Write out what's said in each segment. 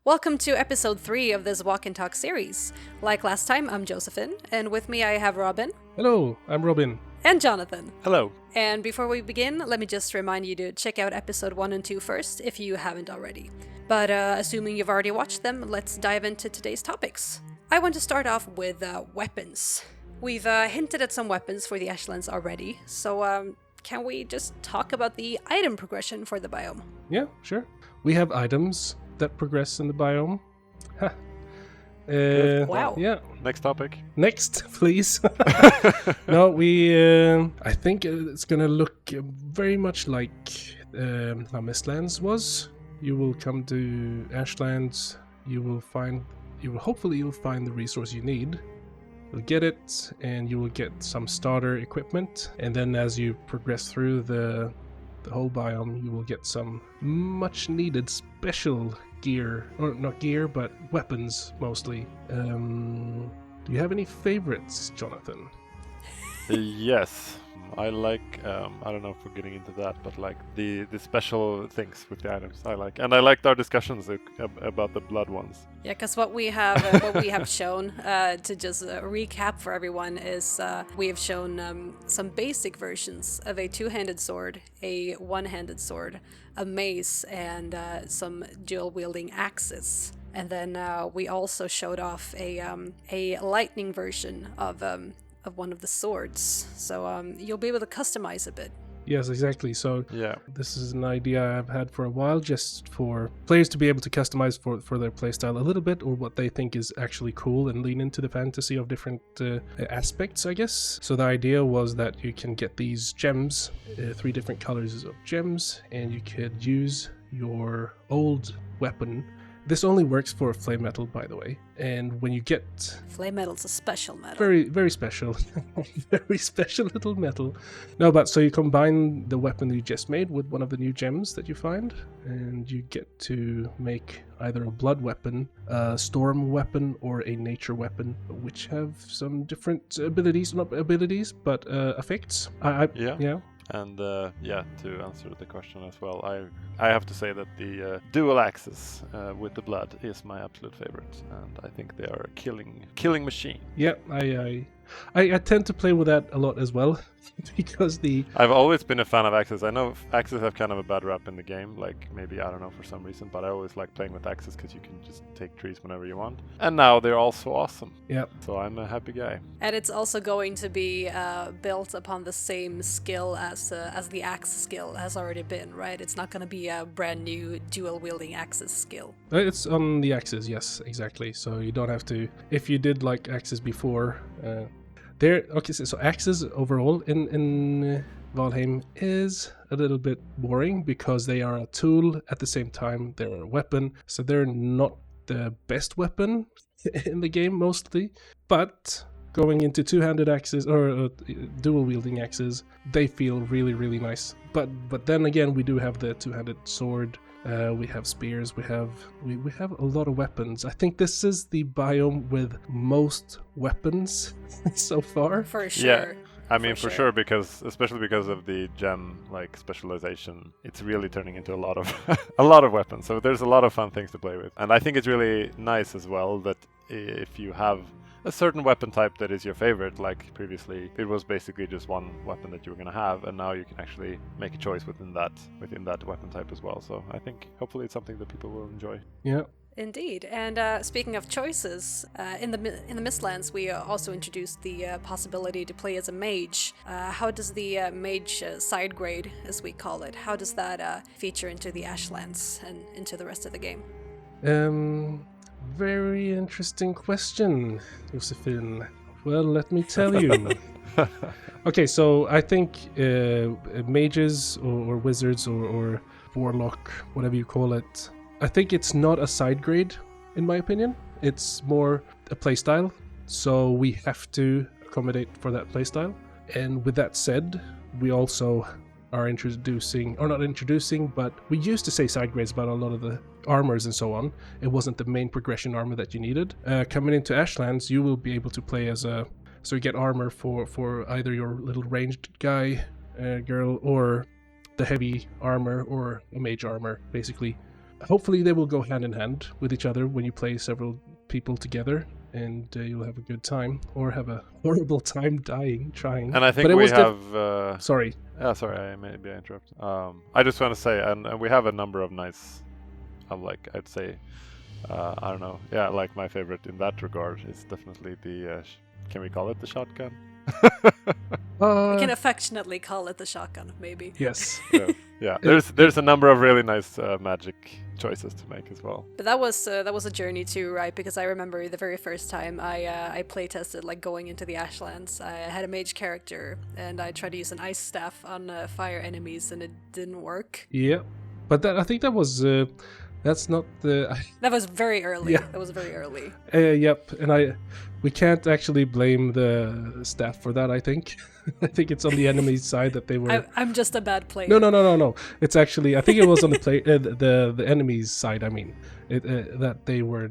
Welcome to episode 3 of this Walk and Talk series. Like last time, I'm Josefin, and with me I have Robin. Hello, I'm Robin. And Jonathan. Hello. And before we begin, let me just remind you to check out episode 1 and 2 first if you haven't already. But assuming you've already watched them, let's dive into today's topics. I want to start off with weapons. We've hinted at some weapons for the Ashlands already, so can we just talk about the item progression for the biome? Yeah, sure. We have items that progress in the biome. Ha. Wow. Yeah. Next topic. Next, please. No, I think it's gonna look very much like how Mistlands was. You will come to Ashlands. Hopefully you'll find the resource you need. You'll get it, and you will get some starter equipment. And then as you progress through the whole biome, you will get some much needed special gear, or not gear, but weapons mostly. Do you have any favorites, Jonathan? Yes, I like. I don't know if we're getting into that, but like the special things with the items, I like, and I liked our discussions about the blood ones. Yeah, because what we have shown, to just recap for everyone, is we have shown some basic versions of a two-handed sword, a one-handed sword, a mace, and some dual-wielding axes. And then we also showed off a lightning version of one of the swords, so you'll be able to customize a bit. Yes, exactly. So yeah, this is an idea I've had for a while, just for players to be able to customize for their playstyle a little bit, or what they think is actually cool, and lean into the fantasy of different aspects, I guess. So the idea was that you can get these gems, 3 different colors of gems, and you could use your old weapon. This only works for flame metal, by the way. And when you get... Flame metal's a special metal. Very, very special. Very special little metal. No, but so you combine the weapon that you just made with one of the new gems that you find, and you get to make either a blood weapon, a storm weapon, or a nature weapon, which have some different abilities, not abilities, but effects. Yeah. And to answer the question as well, I have to say that the dual axes with the blood is my absolute favorite, and I think they are a killing machine. Yeah, I tend to play with that a lot as well, because I've always been a fan of axes. I know axes have kind of a bad rap in the game, like maybe, I don't know, for some reason, but I always like playing with axes because you can just take trees whenever you want. And now they're also awesome. Yeah. So I'm a happy guy. And it's also going to be built upon the same skill as the axe skill has already been, right? It's not going to be a brand new dual-wielding axes skill. It's on the axes, yes, exactly. So you don't have to, if you did like axes before, so axes overall in Valheim is a little bit boring because they are a tool at the same time they're a weapon, so they're not the best weapon in the game mostly. But going into two-handed axes or dual-wielding axes, they feel really, really nice. But then again, we do have the two-handed sword. We have spears, we have a lot of weapons. I think this is the biome with most weapons so far. For sure. Yeah, I mean for sure, because especially because of the gem like specialization, it's really turning into a lot of a lot of weapons. So there's a lot of fun things to play with. And I think it's really nice as well that if you have a certain weapon type that is your favorite, like previously it was basically just one weapon that you were going to have, and now you can actually make a choice within that weapon type as well. So I think hopefully it's something that people will enjoy. Yeah. Indeed. And speaking of choices, in the Mistlands, we also introduced the possibility to play as a mage. How does the mage side grade, as we call it, how does that feature into the Ashlands and into the rest of the game? Very interesting question, Josefin. Well, let me tell you. Okay, so I think mages or wizards or warlock, whatever you call it, I think it's not a side grade, in my opinion. It's more a playstyle, so we have to accommodate for that playstyle. And with that said, we also are but we used to say side grades about a lot of the armors and so on. It wasn't the main progression armor that you needed. Coming into Ashlands, you will be able to play as so you get armor for either your little ranged guy, girl, or the heavy armor or a mage armor, basically. hopefully they will go hand in hand with each other when you play several people together, and you'll have a good time, or have a horrible time trying. And I think But it we was have. Sorry. Yeah, sorry, maybe I interrupted. I just want to say, and we have a number of nice, like I'd say, I don't know. Yeah, like my favorite in that regard is definitely the. Can we call it the shotgun? I can affectionately call it the shotgun, maybe. Yes. Yeah. There's a number of really nice magic choices to make as well. But that was a journey too, right? Because I remember the very first time I play tested, like going into the Ashlands. I had a mage character, and I tried to use an ice staff on fire enemies, and it didn't work. Yeah, but I think that was. That's not the. That was very early. Yeah. That was very early. Yep, and we can't actually blame the staff for that. I think, I think it's on the enemy's side that they were. I'm just a bad player. No. It's actually, I think it was on the the enemy's side. I mean, that they were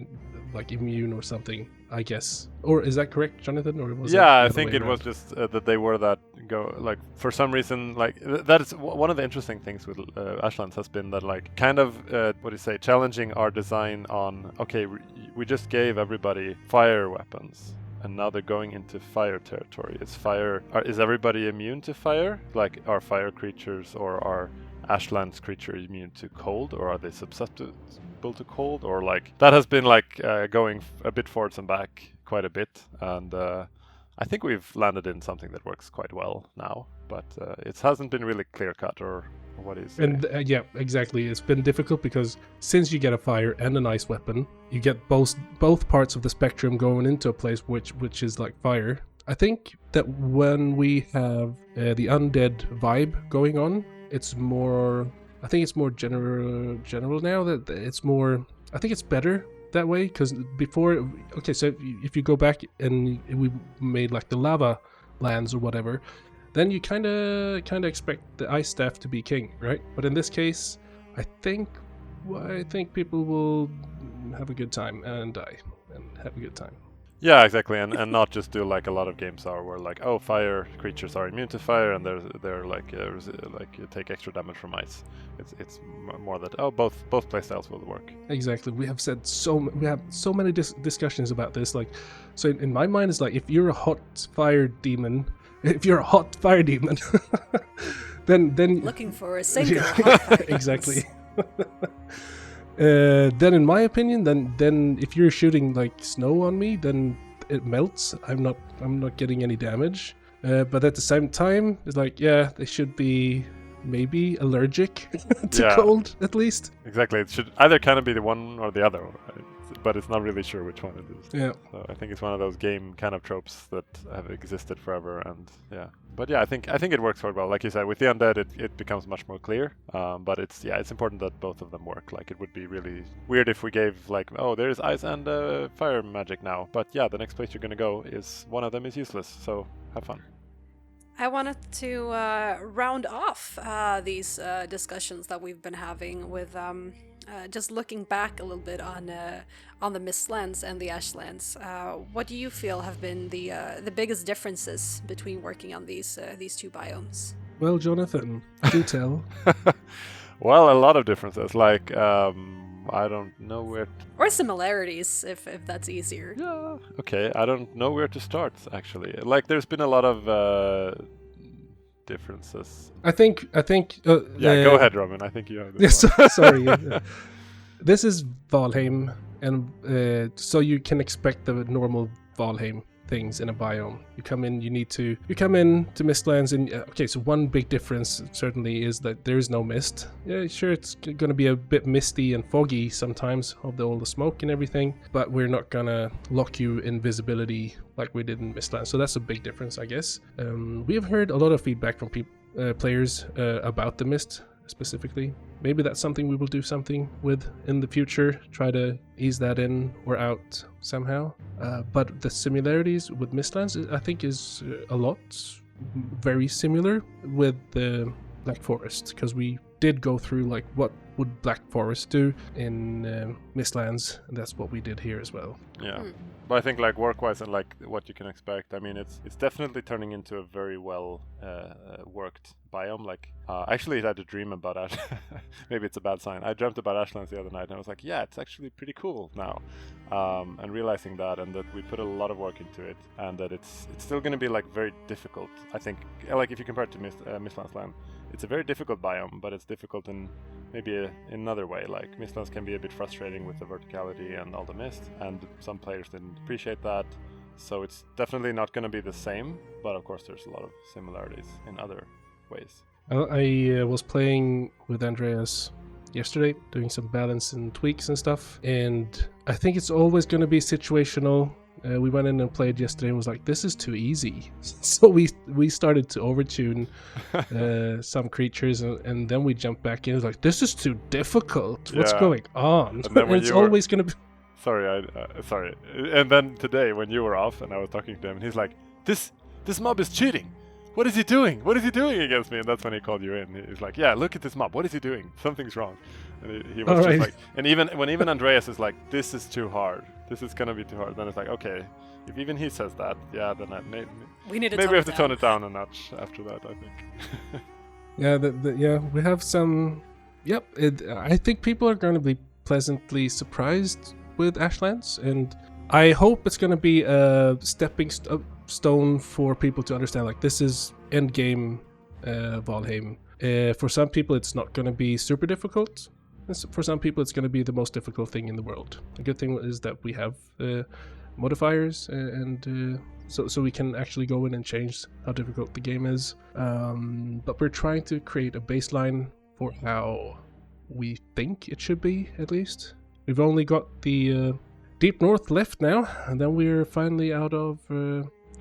like immune or something. I guess, or is that correct, Jonathan? Or was yeah, I think it was just that they were like for some reason, like that is one of the interesting things with Ashlands has been that, like, kind of what do you say, challenging our design on, okay, we just gave everybody fire weapons, and now they're going into fire territory. Is everybody immune to fire? Like, are fire creatures or are Ashlands creatures immune to cold, or are they susceptible to cold? Or like that has been like going a bit forwards and back quite a bit, and I think we've landed in something that works quite well now, but it hasn't been really clear cut, or what is it? And yeah, exactly, it's been difficult because since you get a fire and an ice weapon, you get both parts of the spectrum going into a place which is like fire. I think that when we have the undead vibe going on, it's more. I think it's more general now. That it's more. I think it's better that way, because before. Okay, so if you go back and we made like the lava lands or whatever, then you kind of expect the ice staff to be king, right? But in this case, I think people will have a good time and die and have a good time. Yeah, exactly, and not just do like a lot of games are, where like, oh, fire creatures are immune to fire, and they're like you take extra damage from ice. It's more that, oh, both playstyles will work. Exactly. We have so many discussions about this. Like, so in my mind, it's like if you're a hot fire demon, then looking for a single hot fire. Exactly. Then in my opinion, then if you're shooting like snow on me, then it melts. I'm not getting any damage. But at the same time, it's like, yeah, they should be maybe allergic to cold at least. Exactly. It should either kind of be the one or the other, right? But it's not really sure which one it is. Yeah. So I think it's one of those game kind of tropes that have existed forever, and yeah. But yeah, I think it works quite well. Like you said, with the undead, it becomes much more clear. But it's important that both of them work. Like, it would be really weird if we gave like, oh, there's ice and fire magic now, but yeah, the next place you're gonna go is one of them is useless. So have fun. I wanted to round off these discussions that we've been having with just looking back a little bit on the Mistlands and the Ashlands. What do you feel have been the biggest differences between working on these two biomes? Well, Jonathan, do tell. Well, a lot of differences. Like, I don't know where. Or similarities, if that's easier. Yeah. Okay, I don't know where to start, actually. Like, there's been a lot of differences. I think. Go ahead, Robin. I think you have this. Yes, sorry. This is Valheim, and so you can expect the normal Valheim things in a biome. You come in to Mistlands, and okay, so one big difference certainly is that there is no mist. Yeah, sure, it's going to be a bit misty and foggy sometimes of all the smoke and everything, but we're not gonna lock you in visibility like we did in Mistlands. So that's a big difference, I guess. We have heard a lot of feedback from players about the mist specifically. Maybe that's something we will do something with in the future, try to ease that in or out somehow. But the similarities with Mistlands, I think, is a lot very similar with the Black Forest, because we did go through like what would Black Forest do in Mistlands, and that's what we did here as well. Yeah. But I think like work-wise and like what you can expect, I mean, it's definitely turning into a very well worked biome. Like, I actually had a dream about Ash. Maybe it's a bad sign. I dreamt about Ashlands the other night, and I was like, yeah, it's actually pretty cool now. And realizing that, and that we put a lot of work into it, and that it's still going to be like very difficult. I think, like if you compare it to Mistlands Land, it's a very difficult biome, but it's difficult in maybe another way. Like Mistlands can be a bit frustrating with the verticality and all the mist, and some players didn't appreciate that. So it's definitely not going to be the same, but of course there's a lot of similarities in other ways. I was playing with Andreas yesterday, doing some balance and tweaks and stuff, and I think it's always going to be situational. We went in and played yesterday and was like, this is too easy. So we started to overtune some creatures, and then we jumped back in. It was like, this is too difficult. What's going on? And it's always going to be... Sorry. And then today, when you were off and I was talking to him, he's like, this mob is cheating. What is he doing? What is he doing against me? And that's when he called you in. He's like, yeah, look at this mob. What is he doing? Something's wrong. And he was just like, and even Andreas is like, this is too hard. This is gonna be too hard. Then it's like, okay, if even he says that, yeah, then we need to maybe we have to tone it down a notch after that, I think. Yeah, we have some. Yep, I think people are going to be pleasantly surprised with Ashlands, and I hope it's going to be a stepping stone for people to understand, like, this is endgame Valheim. For some people it's not going to be super difficult. For some people it's going to be the most difficult thing in the world. The good thing is that we have modifiers, and so we can actually go in and change how difficult the game is. But we're trying to create a baseline for how we think it should be, at least. We've only got the Deep North left now, and then we're finally out of...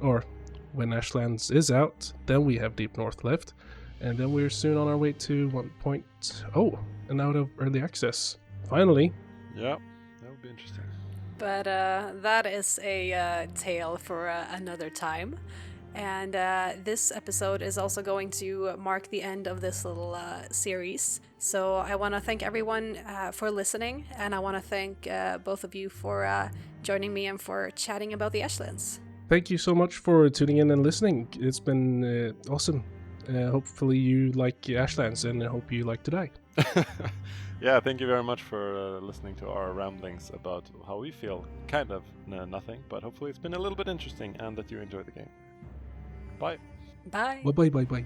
or when Ashlands is out, then we have Deep North left, and then we're soon on our way to 1.0 and out of early access. Finally. Yeah, that would be interesting. But that is a tale for another time. And this episode is also going to mark the end of this little series. So I want to thank everyone for listening, and I want to thank both of you for joining me and for chatting about the Ashlands. Thank you so much for tuning in and listening. It's been awesome. Hopefully you like Ashlands, and I hope you like today. Yeah, thank you very much for listening to our ramblings about how we feel. Kind of nothing, but hopefully it's been a little bit interesting and that you enjoy the game. Bye. Bye. Bye.